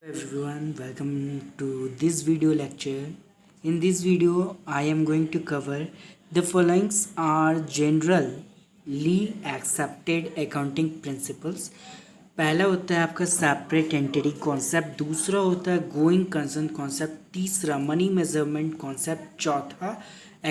Everyone, welcome to this video lecture. In this video, I am going to cover the following are generally accepted accounting principles. पहला होता है आपका separate entity concept, दूसरा होता है going concern concept, तीसरा money measurement concept, चौथा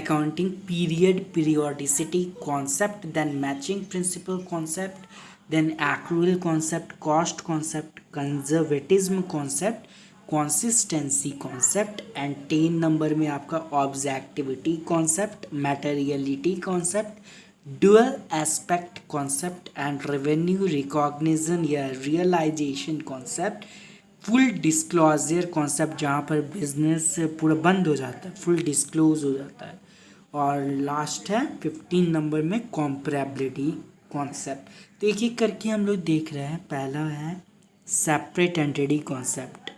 accounting period periodicity concept, then matching principle concept, then accrual concept, cost concept, conservatism concept, consistency concept and 10 number में आपका objectivity concept, materiality concept, dual aspect concept and revenue recognition या realization concept, full disclosure concept जहाँ पर business पूरा बंद हो जाता है, फुल डिस्क्लोज हो जाता है, और लास्ट है 15 नंबर में कॉम्परेबिलिटी कॉन्सेप्ट। तो एक एक करके हम लोग देख रहे हैं। पहला है separate entity concept.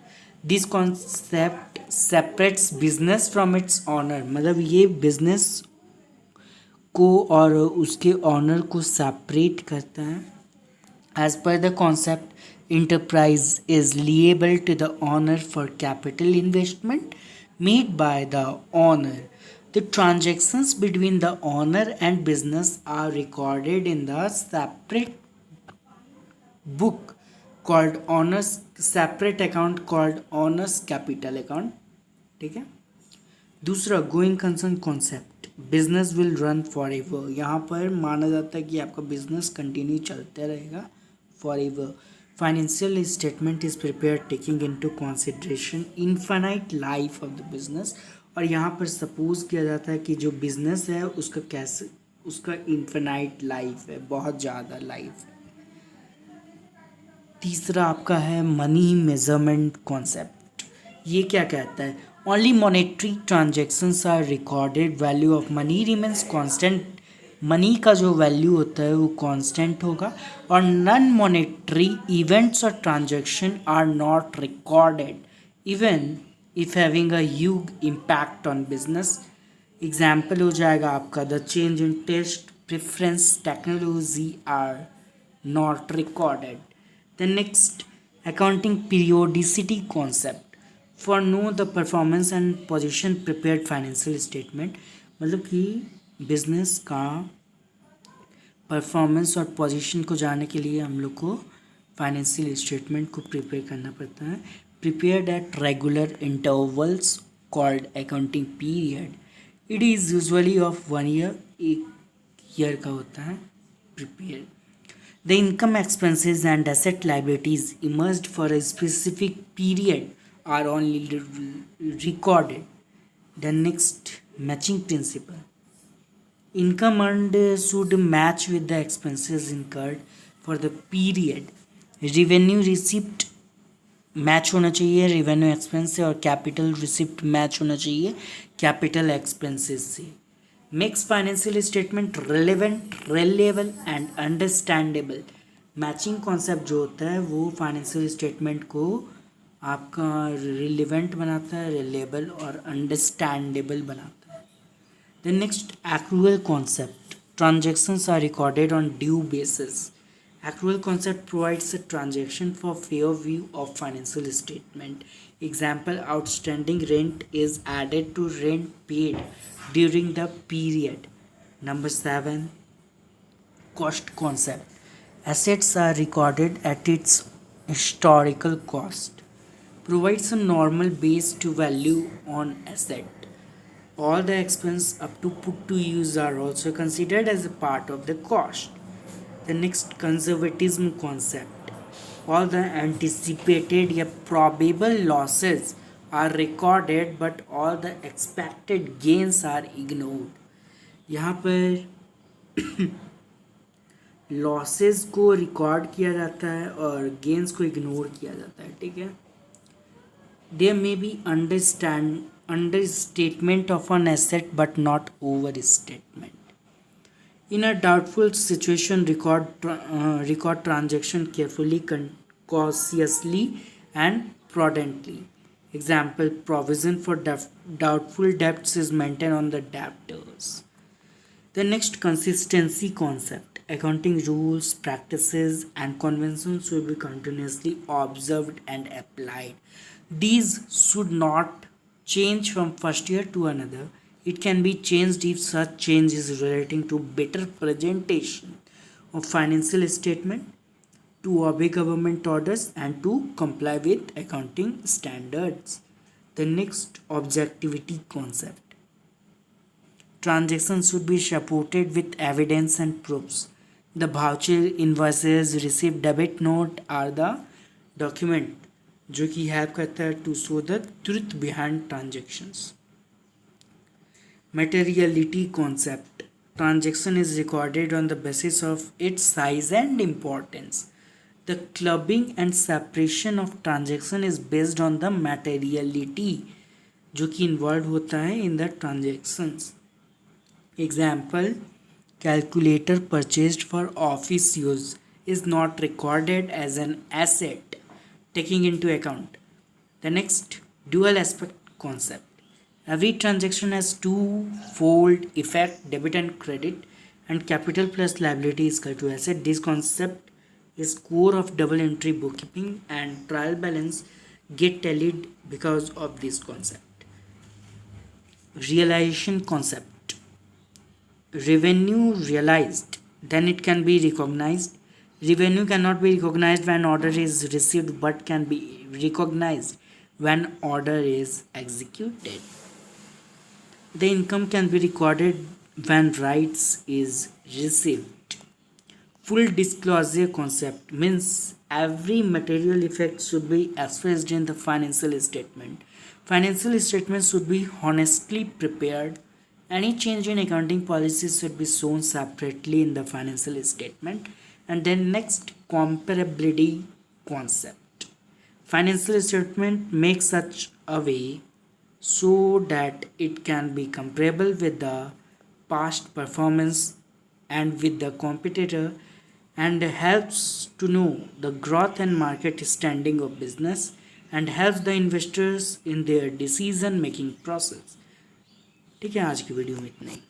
This concept separates business from its owner, मतलब ये बिजनेस को और उसके ऑनर को सेपरेट करता है। As per the concept enterprise is liable to the owner for capital investment made by the owner. The transactions between the owner and business are recorded in the separate book called owners separate account called owners capital account. ठीक है। दूसरा going concern concept, business will run for ever. यहाँ पर माना जाता है कि आपका बिजनेस कंटिन्यू चलते रहेगा for ever. Financial statement is prepare taking into consideration infinite life of the business, और यहाँ पर सपोज किया जाता है कि जो बिजनेस है उसका कैसे उसका इन्फिनाइट लाइफ है, बहुत ज़्यादा लाइफ है. तीसरा आपका है मनी मेजरमेंट कॉन्सेप्ट. ये क्या कहता है? Only monetary transactions are recorded, value of money remains constant. Money का जो वैल्यू होता है वो कांस्टेंट होगा, और नॉन मॉनेटरी इवेंट्स और transaction are not recorded even if having a huge impact on business. Example हो जाएगा आपका the change in taste preference technology are not recorded. The next accounting periodicity concept, for know the performance and position prepared financial statement, मतलब कि business का performance और position को जानने के लिए हम लोग को फाइनेंशियल स्टेटमेंट को प्रिपेयर करना पड़ता है. Prepared at regular intervals called accounting period. It is usually of 1 year, एक ईयर का होता है prepare. The income expenses and asset liabilities emerged for a specific period are only recorded. The next matching principle. Income earned should match with the expenses incurred for the period. Revenue receipt match होना चाहिए revenue expense से, और capital receipt match होना चाहिए capital expenses से. Makes financial statement relevant, reliable and understandable. Matching concept जो होता है वो फाइनेंशियल स्टेटमेंट को आपका रिलेवेंट बनाता है, रिलेबल और अंडरस्टैंडेबल बनाता है. The next accrual concept, transactions are recorded on due basis. Accrual concept provides a transaction for fair view of financial statement. Example, outstanding rent is added to rent paid during the period. Number 7, cost concept. Assets are recorded at its historical cost. Provides a normal base to value on asset. All the expense up to put to use are also considered as a part of the cost. The next conservatism concept, all the anticipated या probable losses are recorded but all the expected gains are ignored. यहाँ पर losses को record किया जाता है और gains को ignore किया जाता है. ठीक है. There may be understatement of an asset but not overstatement. In a doubtful situation, record transaction carefully, cautiously and prudently. Example, provision for doubtful debts is maintained on the debtors. The next consistency concept. accounting rules, practices, and conventions should be continuously observed and applied. These should not change from first year to another. It can be changed if such change is relating to better presentation of financial statement, to obey government orders, and to comply with accounting standards. The next, objectivity concept. Transactions should be supported with evidence and proofs. The voucher, invoices, receipt, debit note are the document जो कि help करता है to show the truth behind transactions. Materiality concept. Transaction is recorded on the basis of its size and importance. The clubbing and separation of transaction is based on the materiality जो कि involved होता है in the transactions. Example, calculator purchased for office use is not recorded as an asset taking into account. The next, dual aspect concept. Every transaction has two-fold effect, debit and credit, and capital plus liability is equal to asset. This concept is core of double entry bookkeeping, and trial balance get tallied because of this concept. Realization concept. Revenue realized, then it can be recognized. Revenue cannot be recognized when order is received but can be recognized when order is executed. The income can be recorded when rights is received. Full disclosure concept means every material effect should be expressed in the financial statement. Financial statements should be honestly prepared. Any change in accounting policies should be shown separately in the financial statement. And then next, comparability concept. Financial statement makes such a way so that it can be comparable with the past performance and with the competitor, and helps to know the growth and market standing of business, and helps the investors in their decision making process. ठीक है, आज की video में इतना ही.